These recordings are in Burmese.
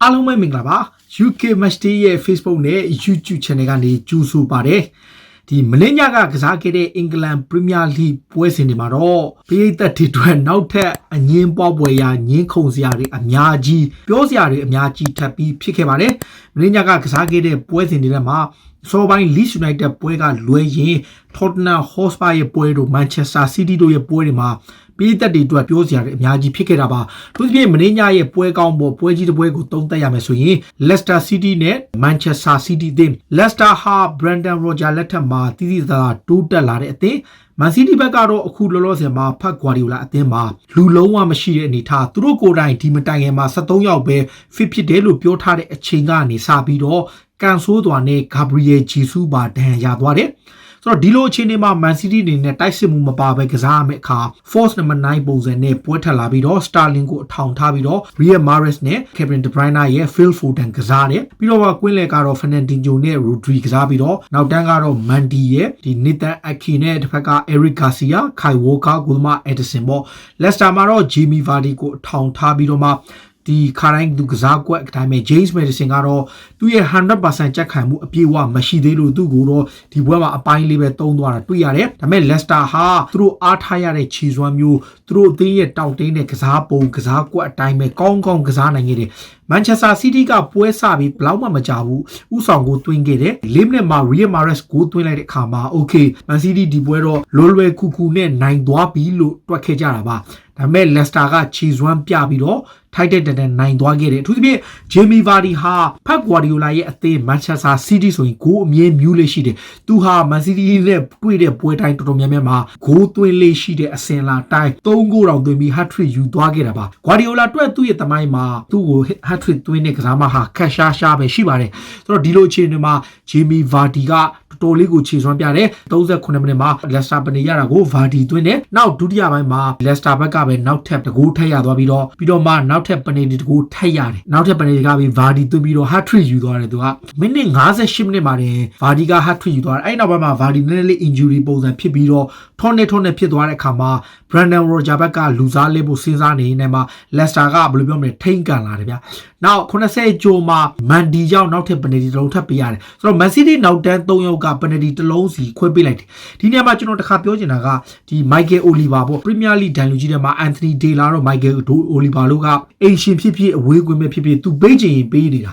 အားလုံးပဲမင်္ဂလာပါ UK Matchday ရဲ့ Facebook နဲ့ YouTube Channel ကနေကြိုဆိုပါတယ်ဒီမင်းညကကစားခဲ့တဲ့အင်္ဂလန် Premier League ပွဲစဉ်တွေမှာတော့ပရိသတ်တွေအတွက်နောက်ထပ်အငင်းပွားပွဲရာငင်းခုန်စရာတွေအများကြီးပြောစရာတွေအများကြီးထပ်ပြီးဖြစ်ခဲ့ပါတယ်မင်းညကကစားခဲ့တဲ့ပွဲစဉ်တွေထဲမှာစောပိုင်း Leeds United ပွဲကလွဲရင် Tottenham Hotspur ရဲ့ပွဲတို့ Manchester City တို့ရဲ့ပွဲတွေမှာပြည်သက်တွေအတွက်ပြောစရာတွေအများကြီးဖြစ်ခဲ့တာပါသူတို့ပြင်မင်းညရဲ့ပွဲကောင်းပေါ်ပွဲကြီးတစ်ပွဲကိုသုံးသပ်ရမယ်ဆိုရင် Leicester City နဲ့ Manchester City အသင်း Leicester ဟာ Brendan Rodgers လက်ထက်မှာတီးတီးသားတိုးတက်လာတဲ့အသင်း Man City ဘက်ကတော့အခုလောလောဆယ်မှာဖတ်ကွာဒီယိုလာအသင်းမှာလူလုံးဝမရှိတဲ့အနေထားသူတို့ကိုယ်တိုင်ဒီမတိုင်ခင်မှာ73ယောက်ပဲ fit ဖြစ်တယ်လို့ပြောထားတဲ့အချိန်ကနေစပြီးတော့ကန်ဆိုးသွားနဲ့ Gabriel Jesus ပါဒဏ်ရာသွားတယ်ဆိုတော့ဒီလိုအခြေအနေမှာ Man City အနေနဲ့တိုက်စစ်မှုမပါဘဲကစားရမယ့်အခါ Force number 9 ပုံစံနဲ့ပွဲထက်လာပြီးတော့ Sterling ကိုအထောင်ထားပြီးတော့ Riyad Mahrez နဲ့ Kevin De Bruyne ရဲ့ Phil Foden ကစားတယ်ပြီးတော့ကွင်းလယ်ကတော့ Fernandinho နဲ့ Rodri ကစားပြီးတော့နောက်တန်းကတော့ Mendy ရဲ့ဒီ Nathan Ake နဲ့တစ်ဖက်က Eric Garcia, Kyle Walker, Gulma Edison ပေါ့ Leicester မှာတော့ Jamie Vardy ကိုအထောင်ထားပြီးတော့မှဒီခါတိုင်းသူကစားကွက်အတိုင်းပဲ James Maddison ကတော့သူရဲ့ 100% ကြက်ခံမှုအပြည့်အဝမရှိသေးလို့သူ့ကိုတော့ဒီဘွဲမှာအပိုင်းလေးပဲတုံးသွားတာတွေ့ရတယ်ဒါပေမဲ့ Leicester ဟာသူတို့အားထားရတဲ့ခြေစွမ်းမျိုးသူတို့အသင်းရဲ့တောက်တင်းတဲ့ကစားပုံကစားကွက်အတိုင်းပဲကောင်းကောင်းကစားနိုင်ခဲ့တယ်Manchester City ကပွဲစပြီးဘလောက်မှမကြဘူးဥဆောင်ကိုတွင်းခဲ့တယ်4မိနစ်မှာ Riyad Mahrez ကိုတွင်းလိုက်တဲ့အခါမှာ Okay Man City ဒီပွဲတော့လွယ်ကူကူနဲ့နိုင်သွားပြီလို့တွက်ခဲ့ကြတာပါဒါပေမဲ့ Leicester ကခြေစွမ်းပြပြီးတော့ထိုက်တဲ့တန်နိုင်သွားခဲ့တယ်အထူးသဖြင့် Jamie Vardy ဟာဖက်ဂွာဒီယိုလာရဲ့အသင်း Manchester City ဆိုရင်ဂိုးအမြဲမြူးလေးရှိတယ်သူဟာ Man City နဲ့တွေ့တဲ့ပွဲတိုင်းတော်တော်များများမှာဂိုးသွင်းလေးရှိတဲ့အစင်လာတိုင်း3ဂိုးတောင်သွင်းပြီး hat-trick ယူသွားခဲ့တာပါ Guardiola အတွက်သူ့ရဲ့သမိုင်းမှာသူ့ကို hat-trick သွင်းတဲ့ကစားမဟာခက်ရှားပဲရှိပါတယ်ဆိုတော့ဒီလိုအခြေအနေမှာ Jamie Vardy ကတော်လေးကိုခြေစွမ်းပြတယ်38မိနစ်မှာ Leicester ပနေရတာကို Vardy သွင်းတယ်နောက်ဒုတိယပိုင်းမှာ Leicester ဘက်ကပဲနောက်ထပ်တကူထက်ရသွားပြီးတော့မှနောက်ထပ်ပနေတကူထက်ရတယ်နောက်ထပ်ပနေကပြီး Vardy သွင်းပြီးတော့ hat-trick ယူသွားတယ်သူကမိနစ်58မိနစ်မှာတင် Vardy က hat-trick ယူသွားတယ်အဲ့နောက်ပိုင်းမှာ Vardy နည်းနည်းလေး injury ပုံစံဖြစ်ပြီးတော့ထောနဲ့ဖြစ်သွားတဲ့အခါမှာ Brendan Rodgers ဘက်ကလူစားလေးဖို့စဉ်းစားနေနေမှာ Leicester ကဘယ်လိုပြောမလဲထိန်းကန်လာတယ်ဗျနောက်80ကျော်မှာ Mendy ရောက်နောက်ထပ်ပနေတစ်လုံးထပ်ပေးရတယ်ဆိုတော့ Man City နောက်တန်း3ယောက်ကပနေတစ်လုံးစီခွဲပေးလိုက်တယ်ဒီနေရာမှာကျွန်တော်တစ်ခါပြောချင်တာကဒီ Michael Oliver ပေါ့ Premier League ဒန်လူကြီးထဲမှာ Anthony Taylor တို့ Michael Oliver တို့ကအိမ်ရှင်ဖြစ်အဝေးကွင်းပဲဖြစ်သူပေးချင်ရင်ပေးနေတာ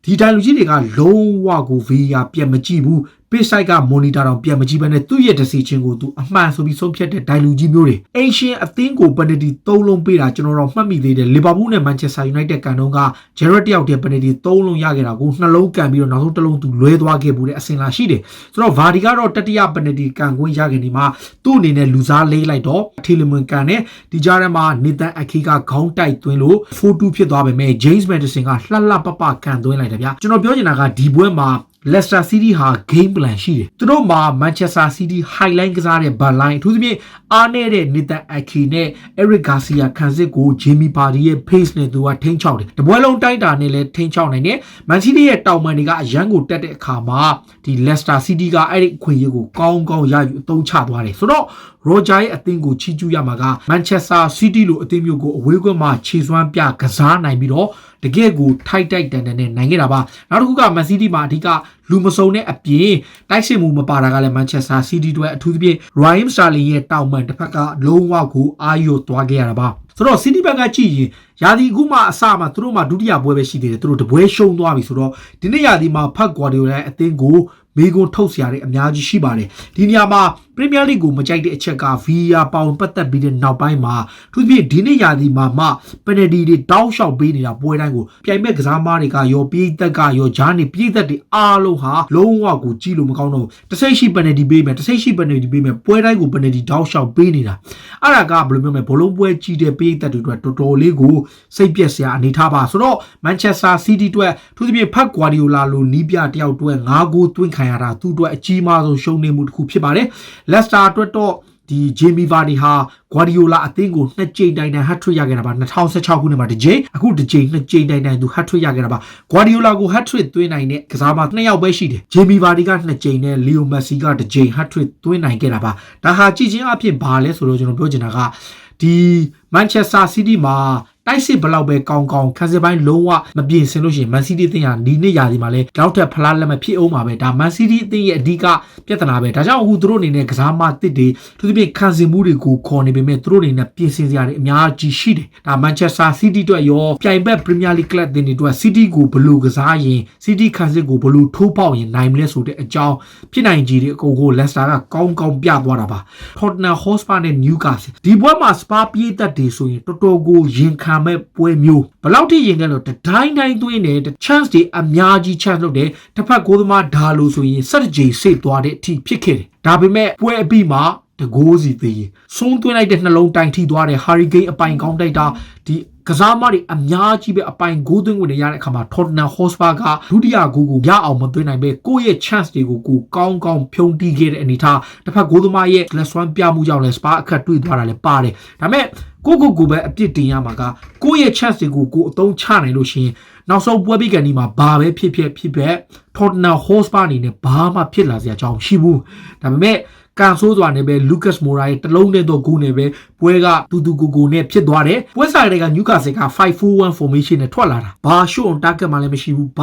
ဒီဒန်လူကြီးတွေကလုံးဝကို VR ပြန်မကြည့်ဘူးပေးဆိုင်က monitor တောင်ပြန်မကြည့်ဘဲနဲ့သူ့ရဲ့ decision ကိုသူအမှန်ဆိုပြီးဆုံးဖြတ်တဲ့ဒိုင်လူကြီးမျိုးတွေအင်ရှင်အသင်းကိုပနတီ3လုံးပေးတာကျွန်တော်တော့မှတ်မိသေးတယ်လီဗာပူးနဲ့ Manchester United ကန်တော့က Gerrard တယောက်တည်းပနတီ3လုံးရခဲ့တာကို2လုံးကန်ပြီးတော့နောက်ဆုံး1လုံးသူလွဲသွားခဲ့ဘူးတဲ့အစင်လာရှိတယ်ဆိုတော့ Vardy ကတော့တတိယပနတီကန်ခွင့်ရခဲ့နေမှာသူ့အနေနဲ့လူစားလေးလိုက်တော့ Tielemans ကန်နဲ့ဒီကြားထဲမှာ Nathan Ake ကခေါင်းတိုက်သွင်းလို့ 4-2 ဖြစ်သွားပေမဲ့ James Maddison ကလှပကန်သွင်းလိုက်တယ်ဗျကျွန်တော်ပြောချင်တာကဒီပွဲမှာLeicester City ဟာ game plan ရှိတယ်သူတို့မှာ Manchester City highlight ကစားတဲ့ ball line အထူးသဖြင့်အားနေတဲ့ Nathan Ake နဲ့ Eric Garcia ခံစစ်ကို Jamie Vardy ရဲ့ pace နဲ့သူကထိန်းချောက်တယ်တပွဲလုံးတိုက်တာနဲ့လည်းထိန်းချောက်နိုင်တယ် Man City ရဲ့တောင်ပန်တွေကအရန်ကိုတက်တဲ့အခါမှာဒီ Leicester City ကအဲ့ဒီခွင့်ရကိုကောင်းရယူအသုံးချသွားတယ်ဆိုတော့ Roger ရဲ့အသင်းကိုချီးကျူးရမှာက Manchester City လိုအသင်းမျိုးကိုအဝေးကွင်းမှာခြေစွမ်းပြကစားနိုင်ပြီးတော့တကယ်ကိုထိုက်တန်နဲ့နိုင်ခဲ့တာပါနောက်တစ်ခုက Man City မှာအဓိကလူမစုံတဲ့အပြင်တိုက်စစ်မှုမပါတာကလည်း Manchester City တို့အထူးသဖြင့် Raheem Sterling ရဲ့တောင်ပန်တစ်ဖက်ကလုံးဝကိုအာရုံသွားခဲ့ရတာပါဆိုတော့ City ဘက်ကကြည့်ရင်ရာသီအခုမှအစမှာသူတို့မှဒုတိယပွဲပဲရှိသေးတယ်သူတို့တပွဲရှုံးသွားပြီဆိုတော့ဒီနေ့ရာသီမှာဖတ်ကွာဒီယိုလာအသင်းကိုမေကွန်ထုတ်စရာတွေအများကြီးရှိပါတယ်ဒီနေရာမှာ Premier League ကိုမကြိုက်တဲ့အချက်က VR ပေါင်ပတ်သက်ပြီးတဲ့နောက်ပိုင်းမှာသူပြည့်ဒီနေ့ရာသီမှာမှ penalty တွေတောင်းလျှောက်ပေးနေတာပွဲတိုင်းကိုပြိုင်မဲ့ကစားမားတွေကရောပြည်သက်ကရောဂျားနေပြည်သက်တွေအားလုံးဟာလုံးဝကိုကြည့်လို့မကောင်းတော့တစိမ့်ရှိ penalty ပေးမယ်တစိမ့်ရှိ penalty ပေးမယ်ပွဲတိုင်းကို penalty တောင်းလျှောက်ပေးနေတာအဲ့ဒါကဘယ်လိုပြောမလဲဘလုံးပွဲကြီးတဲ့ပြည်သက်တွေအတွက်တော်တော်လေးကိုစိတ်ပြက်စရာအနေထားပါဆိုတော့ Manchester City အတွက်သူပြည့်ဖက် Guardiola လိုနီးပြတယောက်အတွက်5ဂိုးသွင်းခံရတာသူ့အတွက်အကြီးမားဆုံးရှုံးနေမှုတစ်ခုဖြစ်ပါတယ်Leicester အတွက်တော့ဒီ Jamie Vardy ဟာ Guardiola အသင်းကို2ကြိမ်တိုင် hat-trick ရခဲ့တာပါ2016ခုနှစ်မှာတစ်ကြိမ်အခုတစ်ကြိမ်2ကြိမ်တိုင်သူ hat-trick ရခဲ့တာပါ Guardiola ကို hat-trick သွင်းနိုင်တဲ့ကစားမ2ယောက်ပဲရှိတယ် Jamie Vardy က2ကြိမ်နဲ့ Leo Messi က1ကြိမ် hat-trick သွင်းနိုင်ခဲ့တာပါဒါဟာကြည့်ချင်းအဖြစ်ဘာလဲဆိုတော့ကျွန်တော်ပြောချင်တာကဒီ Manchester City မှာ တိုက်စစ်ဘလောက်ပဲကောင်းကောင်းခန်းစစ်ပိုင်းလုံးဝမပြင်ဆင်လို့ရှိရင် Man City အသင်းဟာဒီနေ့ရာသီမှာလည်းနောက်ထပ်ဖလားလက်မဖြစ်အောင်ပါပဲဒါ Man City အသင်းရဲ့အဓိကပြဿနာပဲဒါကြောင့်အခုသူတို့အနေနဲ့ကစားမတစ်တွေသူတို့ပြင်ခန်းစစ်မှုတွေကိုခေါ်နေပေမဲ့သူတို့အနေနဲ့ပြင်ဆင်စရာတွေအများကြီးရှိတယ်ဒါ Manchester City အတွက်ရောပြိုင်ဘက် Premier League club တွေအတွက် City ကိုဘယ်လိုကစားရင် City ခန်းစစ်ကိုဘယ်လိုထိုးပေါက်ရင်နိုင်မလဲဆိုတဲ့အကြောင်းဖြစ်နိုင်ကြီးတွေအကုန်ကို Leicester ကကောင်းကောင်းပြသွားတာပါ Tottenham Hotspur နဲ့ Newcastle ဒီပွဲမှာ Spa ပြေးသက်တွေဆိုရင်တော်တော်ကိုရင်ခံမဲ့ပွဲမျိုးဘယ်လောက်ထိရင်ခဲ့လို့တိုင်းသွင်းတယ် chance တွေအများကြီး chance လုပ်တယ်တစ်ဖက်ကိုသမားဒါလို့ဆိုရင်17ကြိမ်စိတ်သွားတဲ့အထိဖြစ်ခဲ့တယ်ဒါပေမဲ့ပွဲအပြီးမှာတကိုးစီသေးရင်ဆုံးသွင်းလိုက်တဲ့နှလုံးတိုင်ထိသွားတဲ့ Hurricane အပိုင်ကောင်းတိုက်တာဒီကစားမတွေအများကြီးပဲအပိုင်ဂိုးသွင်းဝင်ရတဲ့အခါမှာ Tottenham Hotspur ကဒုတိယဂိုးကိုရအောင်မသွင်းနိုင်ပဲကိုယ့်ရဲ့ chance တွေကိုကိုကောင်းကောင်းဖြုံးတီးခဲ့တဲ့အနေထားတစ်ဖက်ဂိုးသမားရဲ့ glass one ပြမှုကြောင့်လည်း Spa အခက်တွေ့သွားတာလည်းပါတယ်ဒါပေမဲ့ကိုပဲအပြစ်တင်ရမှာကကိုယ့်ရဲ့ chance တွေကိုကိုအသုံးချနိုင်လို့ရှိရင်နောက်ဆုံးပွဲပြီးကန်ဒီမှာဘာပဲဖြစ် Tottenham Hotspur အနေနဲ့ဘာမှဖြစ်လာစရာအကြောင်းရှိဘူးဒါပေမဲ့ကန်ဆိုးစွာနဲ့ပဲ Lucas Moura ရဲ့တလုံးနဲ့တော့ဂိုးနဲ့ပဲပွဲကတူကိုနဲ့ဖြစ်သွားတယ်ပွဲစားတွေက Newcastle က 5-4-1 formation နဲ့ထွက်လာတာဘာ show on target မှလည်းမရှိဘူးဘ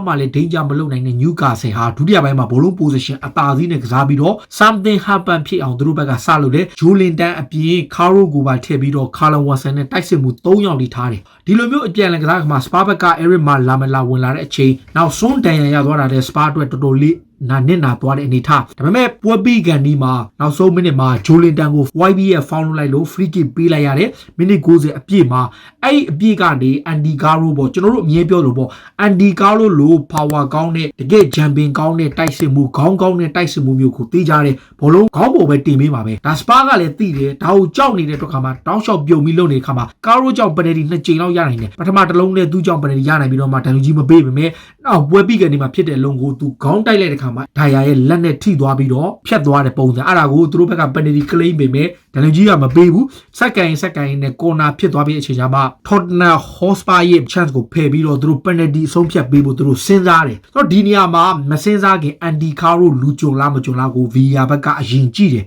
ာမှလည်း danger မလုပ်နိုင်တဲ့ Newcastle ဟာဒုတိယပိုင်းမှာဘောလုံး position အသာစီးနဲ့ကစားပြီးတော့ something happen ဖြစ်အောင်သူတို့ဘက်ကစလုပ်တယ် Joelinton အပြင် Caro ကိုပါထည့်ပြီးတော့ Callum Wilson နဲ့တိုက်စစ်မှု3ယောက်ထိထားတယ်ဒီလိုမျိုးအပြန်အလှန်ကစားကမှာ Spa ဘက်က Eric Lamela ဝင်လာတဲ့အချိန်နောက်ဆုံးတန်ရရသွားတာတဲ့ Spa အတွက်တော်တော်လေးနာသွားတဲ့အနေထားဒါပေမဲ့ပွဲပြီးကန်ဒီမှာနောက်ဆုံးမိနစ်မှာ Joelinton ကို YB ရဲ့ foul လုပ်လိုက်လို့ free kick ပေးလိုက်ရတယ်မိနစ်90အပြည့်မှာအဲ့ဒီအပြည့်ကနေ Andy Carroll ပေါ့ကျွန်တော်တို့အမြဲပြောလို့ပေါ့ Andy Carroll လို့ power ကောင်းတဲ့တကယ် champion ကောင်းတဲ့တိုက်စစ်မှုခေါင်းကောင်းတဲ့တိုက်စစ်မှုမျိုးကိုသိကြတယ်ဘောလုံးခေါင်းပေါ်ပဲတင်ပေးပါပဲဒါ Spa ကလည်းသိတယ်ဒါကိုကြောက်နေတဲ့အတွက်ခါမှာတောင်းလျှောက်ပြုံပြီးလုပ်နေတဲ့ခါမှာ Carroll ကြောင့် penalty 2ကြိမ်လောက်ရနိုင်တယ်ပထမတစ်လုံးနဲ့သူ့ကြောင့် penalty ရနိုင်ပြီးတော့မှတန်လူကြီးမပေးပေမဲ့နောက်ပွဲပြီးကန်ဒီမှာဖြစ်တဲ့လုံကိုသူခေါင်းတိုက်လိုက်တဲ့ခါမှာဒါရရဲ့လက်နဲ့ထိသွားပြီးတော့ဖြတ်သွားတဲ့ပုံစံအဲ့ဒါကိုသူတို့ဘက်က penalty claim ပေမဲ့ဒန်လူကြီးကမပေးဘူးစက္ကန့်နဲ့ corner ဖြစ်သွားပြီးအချိန်ကျမှ Tottenham Hotspur ရဲ့ chance ကိုဖယ်ပြီးတော့သူတို့ penalty အဆုံးဖြတ်ပေးဖို့သူတို့စဉ်းစားတယ်ဆိုတော့ဒီနေရာမှာမစဉ်းစားခင် Andy Carroll လူကြုံလားမကြုံလားကို VAR ဘက်ကအရင်ကြည့်တယ်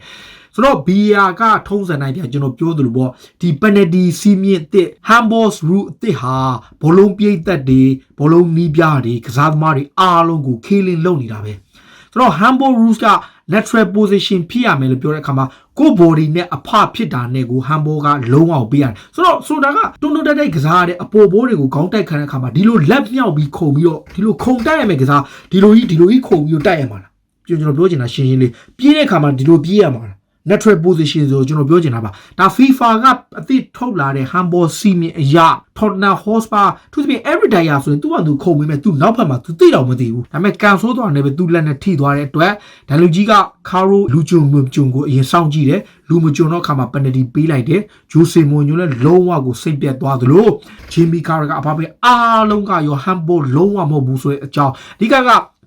ဆိုတော့ VAR ကထုံးစံတိုင်းပြကျွန်တော်ပြောသလိုပေါ့ဒီ penalty စီးမြင့်တဲ့ handballs rule အစ်ဟာဘောလုံးပြိတ်သက်တွေဘောလုံးနီးပြတွေကစားသမားတွေအားလုံးကို killing လုပ်နေတာပဲဆိုတော့ handball rules က lateral position ဖြစ်ရမယ်လို့ပြောတဲ့အခါမှာကို body နဲ့အဖဖြစ်တာနဲ့ကို handball ကလုံးအောင်ပေးရတယ်ဆိုတော့ဆိုတာကတွန်းတိုက်ကစားရတဲ့အပေါ်ဘိုးတွေကိုခေါင်းတိုက်ခံတဲ့အခါမှာဒီလိုလက်မြောက်ပြီးခုံပြီးတော့ဒီလိုခုံတိုက်ရမယ်ကစားဒီလိုကြီးခုံပြီးတော့တိုက်ရမှာလားကျွန်တော်ပြောချင်တာရှင်းလေးပြေးတဲ့အခါမှာဒီလိုပြေးရမှာလားnatural position ဆိုကျွန်တော်ပြောချင်တာပါဒါ FIFA ကအသစ်ထုတ်လာတဲ့ handball စီမင်းအရာ Tottenham Hotspur သူပြင် every day ဆိုရင်သူကသူခုံမိမဲ့သူနောက်ဖက်မှာသူသိတော့မသိဘူးဒါပေမဲ့ကန်ဆိုးသွားတယ်ပဲသူလက်နဲ့ထိသွားတဲ့အတွက်ဒန်လူကြီးက Caro လူကြုံကိုအရင်စောင့်ကြည့်တယ်လူမကြုံတော့အခါမှာ penalty ပေးလိုက်တယ် Jose Mourinho လည်းလုံးဝကိုစိတ်ပြတ်သွားသလို Jimmy Carragher ကအဖပဲအားလုံးကရော handball လုံးဝမဟုတ်ဘူးဆိုတဲ့အကြောင်းဒီက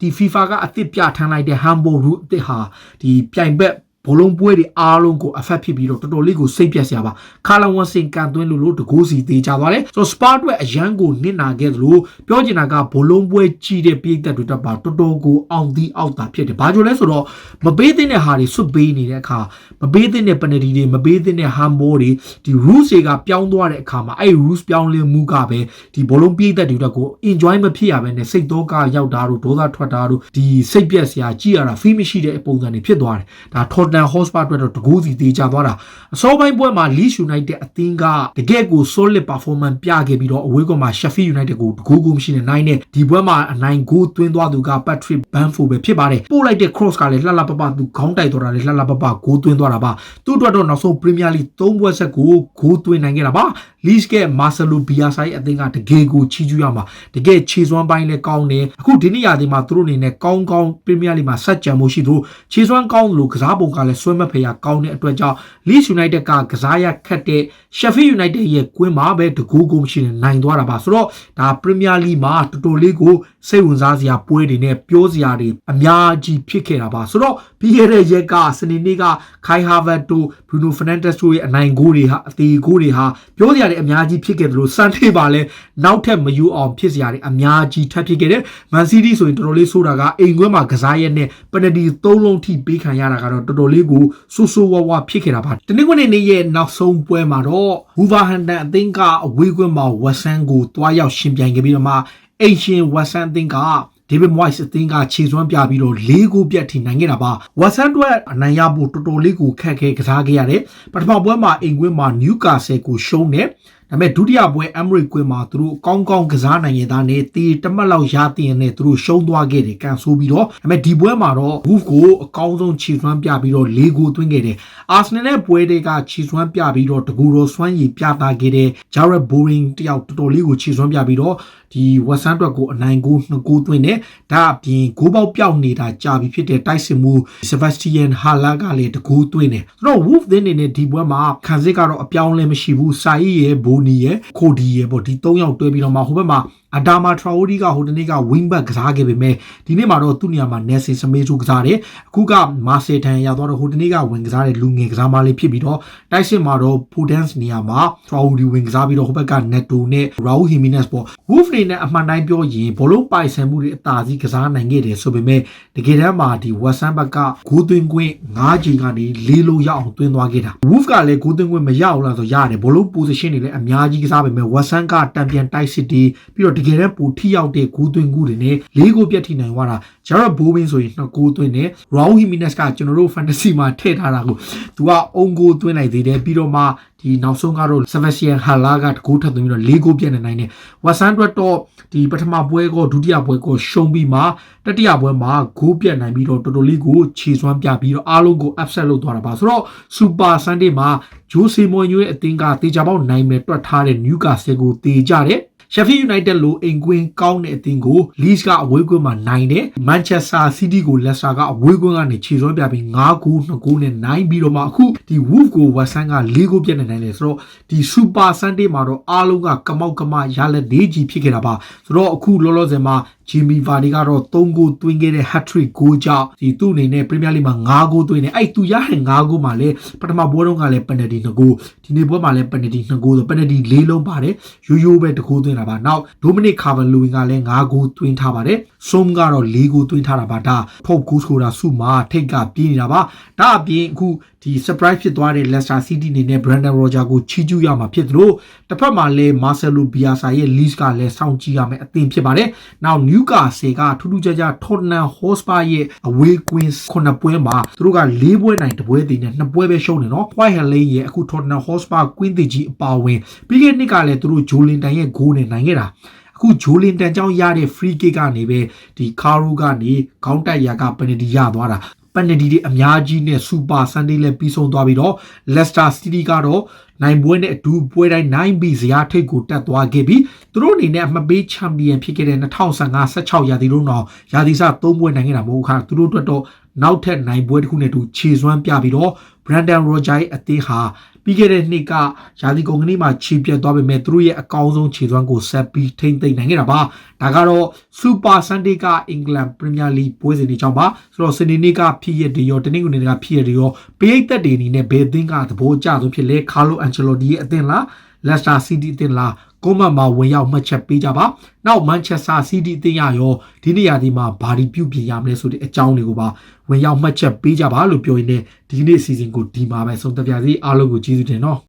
ဒီ FIFA ကအသစ်ပြထမ်းလိုက်တဲ့ handball rule အသစ်ဟာဒီပြိုင်ဘက်ဘောလုံးပွဲတွေအားလုံးကို affect ဖြစ်ပြီးတော့တော်တော်လေးကိုစိတ်ပြတ်စရာပါခါလန်ဝမ်စင်ကန်သွင်းလို့တကိုးစီသေးကြသွားတယ်ဆိုတော့ Spa အတွက်အရန်ကိုနစ်နာခဲ့သလိုပြောချင်တာကဘောလုံးပွဲကြီးတဲ့ပြည်သက်တွေတက်ပါတော်တော်ကိုအောင်သီးအောက်တာဖြစ်တယ်ဘာကြောင့်လဲဆိုတော့မပေးသင့်တဲ့ဟာတွေဆွတ်ပေးနေတဲ့အခါမပေးသင့်တဲ့ penalty တွေမပေးသင့်တဲ့ handball တွေဒီ rules တွေကပြောင်းသွားတဲ့အခါမှာအဲ့ rules ပြောင်းလဲမှုကပဲဒီဘောလုံးပြည်သက်တွေတက်ကို enjoy မဖြစ်ရဘဲနဲ့စိတ်တော့ကရောက်တာတို့ဒေါသထွက်တာတို့ဒီစိတ်ပြတ်စရာကြည်ရတာ feel မရှိတဲ့ပုံစံတွေဖြစ်သွားတယ်ဒါ Tottenham Hotspur အတွက်တော့တကူးစီသေးကြသွားတာအစောပိုင်းပွဲမှာ Leeds United အသင်းကတကယ်ကို solid performance ပြခဲ့ပြီးတော့အဝေးကွာမှာ Sheffield United ကိုတကူးကိုမရှိနဲ့နိုင်တဲ့ဒီပွဲမှာအနိုင်ဂိုးသွင်းသွားသူက Patrick Bamford ပဲဖြစ်ပါတယ်ပို့လိုက်တဲ့ cross ကလည်းလှလှပပသူခေါင်းတိုက်သွားတာလည်းလှလှပပဂိုးသွင်းသွားတာပါသူ့အတွက်တော့နောက်ဆုံး Premier League 3ပွဲဆက်ကိုဂိုးသွင်းနိုင်ခဲ့တာပါ Leeds က Marcelo Bielsa ရဲ့အသင်းကတကယ်ကိုချီးကျူးရမှာတကယ်ခြေစွမ်းပိုင်းလည်းကောင်းတယ်အခုဒီနေ့ရာသီမှာသူတို့အနေနဲ့ကောင်း Premier League မှာဆက်ကြံမှုရှိသူခြေစွမ်းကောင်းလို့ကစားပုံကလည်းဆွဲမဖယ်ရကောင်းတဲ့အတွက်ကြောင့် Leeds United ကကစားရခက်တဲ့ Sheffield United ရဲ့ကွင်းမှာပဲတကူးကိုမရှိနဲ့နိုင်သွားတာပါဆိုတော့ဒါ Premier League မှာတော်တော်လေးကိုစိတ်ဝင်စားစရာပွဲတွေနဲ့ပြောစရာတွေအများကြီးဖြစ်ခဲ့တာပါဆိုတော့ပြီးခဲ့တဲ့ရက်ကစနေနေ့က Kai Havertz တို့ Bruno Fernandes တို့ရဲ့အနိုင်ဂိုးတွေဟာအသေးဂိုးတွေဟာပြောစရာတွေအများကြီးဖြစ်ခဲ့တယ်လို့ Sunday ပါလဲနောက်ထပ်မယူအောင်ဖြစ်စရာတွေအများကြီးထပ်ဖြစ်ခဲ့တယ် Man City ဆိုရင်တော်တော်လေးဆိုတာကအိမ်ကွင်းမှာကစားရက်နဲ့ penalty 3လုံးထိပေးခံရတာကတော့တော်တော်လေး လေးကိုဆိုးဆိုးဝါးဝါဖြစ်ခဲ့တာပါတနင်္ဂနွေနေ့ရဲ့နောက်ဆုံးပွဲမှာတော့ဝူဗာဟန်တန်အသင်းကအဝေးကွင်းမှာဝက်ဆန်ကိုတွားရောက်ရှင်ပြိုင်ခဲ့ပြီးတော့မှအိမ်ရှင်ဝက်ဆန်အသင်းကဒေးဗစ်မွိုက်စ်အသင်းကခြေစွမ်းပြပြီးတော့၄ဂိုးပြတ်ထိနိုင်ခဲ့တာပါဝက်ဆန်အတွက်အနိုင်ရဖို့တော်တော်လေးကိုခက်ခဲကစားခဲ့ရတယ်ပထမပွဲမှာအိမ်ကွင်းမှာနျူကာဆယ်ကိုရှုံးတယ်ဒါပေမဲ့ဒုတိယပွဲအမ်ရီကွင်းမှာသူတို့ကောင်းကောင်းကစားနိုင်ရတဲ့နဲ့တီတမတ်လောက်ရတဲ့နဲ့သူတို့ရှုံးသွားခဲ့တယ်ကန်ဆိုးပြီးတော့ဒါပေမဲ့ဒီပွဲမှာတော့ Wolf ကိုအကောင်းဆုံးခြေစွမ်းပြပြီးတော့၄ဂိုးသွင်းခဲ့တယ်အာဆနယ်နဲ့ပွဲတွေကခြေစွမ်းပြပြီးတော့တကူတော်စွမ်းရည်ပြသခဲ့တဲ့ Jared Boring တယောက်တော်တော်လေးကိုခြေစွမ်းပြပြီးတော့ဒီဝက်ဆန်အတွက်ကိုအနိုင်ကို2ဂိုးသွင်းတယ်ဒါအပြင်ဂိုးပေါက်ပြောက်နေတာကြာပြီဖြစ်တဲ့တိုက်စစ်မှု Sebastian Haller ကလည်းတကူးသွင်းတယ်ဆိုတော့ Wolf သင်းနေနဲ့ဒီပွဲမှာခံစစ်ကတော့အပြောင်းလဲမရှိဘူးစာအီရဲ့ဘိုနီရဲ့ခိုဒီရဲ့ပေါ့ဒီ3ယောက်တွဲပြီးတော့မှဟိုဘက်မှာအဒါမာထရာအိုဒီကဟိုတနေ့က wing back ကစားခဲ့ပေမဲ့ဒီနေ့မှာတော့သူ့နေရာမှာ Nelson Semedo ကစားတယ်အခုကမာဆယ်ထန်ရောက်တော့ဟိုတနေ့ကဝင်ကစားတဲ့လူငယ်ကစားမလေးဖြစ်ပြီးတော့တိုက်စစ်မှာတော့ Podence နေရာမှာ Traoré ဝင်ကစားပြီးတော့ဟိုဘက်က Neto နဲ့ Raul Jimenez ပေါ့ Wolf နဲ့အမှန်တိုင်းပြောရင်ဘောလုံးပိုင်ဆိုင်မှုတွေအသာစီးကစားနိုင်ခဲ့တယ်ဆိုပေမဲ့တကယ်တမ်းမှာဒီ Western ဘက်ကဂိုးသွင်းခွင့်9ချိန်ကနေ4လုံးရအောင်သွင်းသွားခဲ့တာ Wolf ကလည်းဂိုးသွင်းခွင့်မရအောင်လားဆိုရတယ်ဘောလုံး position တွေလည်းအများကြီးကစားပေမဲ့ Western ကတံပြန်တိုက်စစ်တီးပြီးတော့တကယ်တမ်းပိုထိရောက်တဲ့ဂိုးသွင်းကူးတွေနဲ့4ဂိုးပြတ်ထိနိုင်သွားတာ Jared Bowen ဆိုရင်2ဂိုးသွင်းတယ် Raul Jimenez ကကျွန်တော်တို့ fantasy မှာထည့်ထားတာကိုသူကအုံဂိုးသွင်းလိုက်သေးတယ်ပြီးတော့မှဒီနောက်ဆုံးကတော့ Sebastian Haller ကတကူထပ်သွင်းပြီးတော့4ဂိုးပြတ်နိုင်တယ်ဝက်ဆန်အတွက်တော့ဒီပထမပွဲကဒုတိယပွဲကရှုံးပြီးမှတတိယပွဲမှာဂိုးပြတ်နိုင်ပြီးတော့တော်တော်လေးကိုခြေစွမ်းပြပြီးတော့အားလုံးကို upset လုပ်သွားတာပါဆိုတော့ Super Sunday မှာ Jose Mourinho ရဲ့အသင်းကတေချာပေါက်နိုင်မယ်တွက်ထားတဲ့ Newcastle ကိုတေကြတယ်Sheffield United လိုအိမ်ကွင်းကောင်းတဲ့အသင်းကို Leeds ကအဝေးကွင်းမှာနိုင်တယ် Manchester City ကို Leicester ကအဝေးကွင်းကနေခြေစွမ်းပြပြီး9ဂိုး2ဂိုးနဲ့နိုင်ပြီးတော့မှအခုဒီ Wolf ကို West Ham က4ဂိုးပြတ်နိုင်တယ်ဆိုတော့ဒီ Super Sunday မှာတော့အားလုံးကကမောက်ကမရလက်၄ကြီးဖြစ်ခဲ့တာပါဆိုတော့အခုလောလောဆယ်မှာJimmy Vardy ကတော့3ဂိုးသွင်းခဲ့တဲ့ hat-trick ဂိုးကြောင့်ဒီသူ့အနေနဲ့ Premier League မှာ9ဂိုးသွင်းတယ်အဲ့သူရတဲ့9ဂိုးမှာလည်းပထမပွဲတုန်းကလည်း penalty 2ဂိုးဒီနေ့ပွဲမှာလည်း penalty 2ဂိုးဆို penalty 4လုံးပါတယ်ရိုးရိုးပဲ2ဂိုးသွင်းတာပါနောက် Dominic Calvert-Lewin ကလည်း9ဂိုးသွင်းထားပါတယ်Som ကတော့4ဂိုးသွင်းထားတာပါဒါ top goal scorer စုမှာထိတ်ကပြေးနေတာပါဒါအပြင်အခုဒီ surprise ဖြစ်သွားတဲ့ Leicester City အနေနဲ့ Brendan Rodgers ကိုချီးကျူးရမှာဖြစ်သလိုတစ်ဖက်မှာလည်း Marcelo Bielsa ရဲ့ Leeds ကလည်းစောင့်ကြည့်ရမယ်အသင်းဖြစ်ပါတယ်နောက် Newcastle ကထူးထူးခြားခြား Tottenham Hotspur ရဲ့အဝေးကွင်း9ပွဲမှာသူတို့က4ပွဲနိုင်1ပွဲတည်နဲ့2ပွဲပဲရှုံးတယ်နော် White Hart Lane ရဲ့အခု Tottenham Hotspur ကွင်းသစ်ကြီးအပါဝင်ပြီးခဲ့တဲ့နှစ်ကလည်းသူတို့ Joelinton ရဲ့ဂိုးနဲ့နိုင်ခဲ့တာအခုဂျိုလင်တန်ကြောင့်ရတဲ့ free kick ကနေပဲဒီကာရူကနေခေါင်းတိုက်ရာကပယ်နတီရသွားတာပယ်နတီတွေအများကြီးနဲ့ Super Sunday လည်းပြီးဆုံးသွားပြီးတော့ Leicester City ကတော့နိုင်ပွဲနဲ့အတူပွဲတိုင်း9ပြီးဇယားထိပ်ကိုတက်သွားခဲ့ပြီးသူတို့အနေနဲ့အမှတ်ပေးချန်ပီယံဖြစ်ခဲ့တဲ့2015-16ရာသီလုံးတော့ရာသီစ3ပွဲနိုင်ခဲ့တာမဟုတ်ခါသူတို့အတွက်တော့နောက်ထပ်နိုင်ပွဲတစ်ခုနဲ့တူခြေစွမ်းပြပြီးတော့ Brendan Rodgers ရဲ့အသင်းဟာပြီးခဲ့တဲ့နှစ်ကရာသီကုန်ကနေ့မှာခြေပြတ်သွားပေမဲ့သူတို့ရဲ့အကောင်းဆုံးခြေစွမ်းကိုဆက်ပြီးထိမ့်သိမ့်နိုင်ခဲ့တာပါဒါကတော့ Super Sunday ကအင်္ဂလန် Premier League ပွဲစဉ်တွေကြောင့်ပါဆိုတော့စနေနေ့ကဖြစ်ရတဲ့ရောတနင်္ဂနွေနေ့ကဖြစ်ရတဲ့ရောပရိသတ်တွေအနေနဲ့ဘယ်အသင်းကသဘောကျဆုံးဖြစ်လဲ Carlo Ancelotti ရဲ့အသင်းလား Leicester City အသင်းလားကွန်မန့်မှာဝင်ရောက်မှတ်ချက်ပေးကြပါနောက် Manchester City အသင်းရရောဒီနေရာဒီမှာဘာဒီပြုတ်ပြင်ရမလဲဆိုတဲ့အကြောင်းတွေကိုပါဝင်ရောက်မှတ်ချက်ပေးကြပါလို့ပြောရင်းနဲ့ဒီနေ့အစီအစဉ်ကိုဒီမှာပဲဆုံးသက်ပြစီအားလုံးကိုကျေးဇူးတင်တော့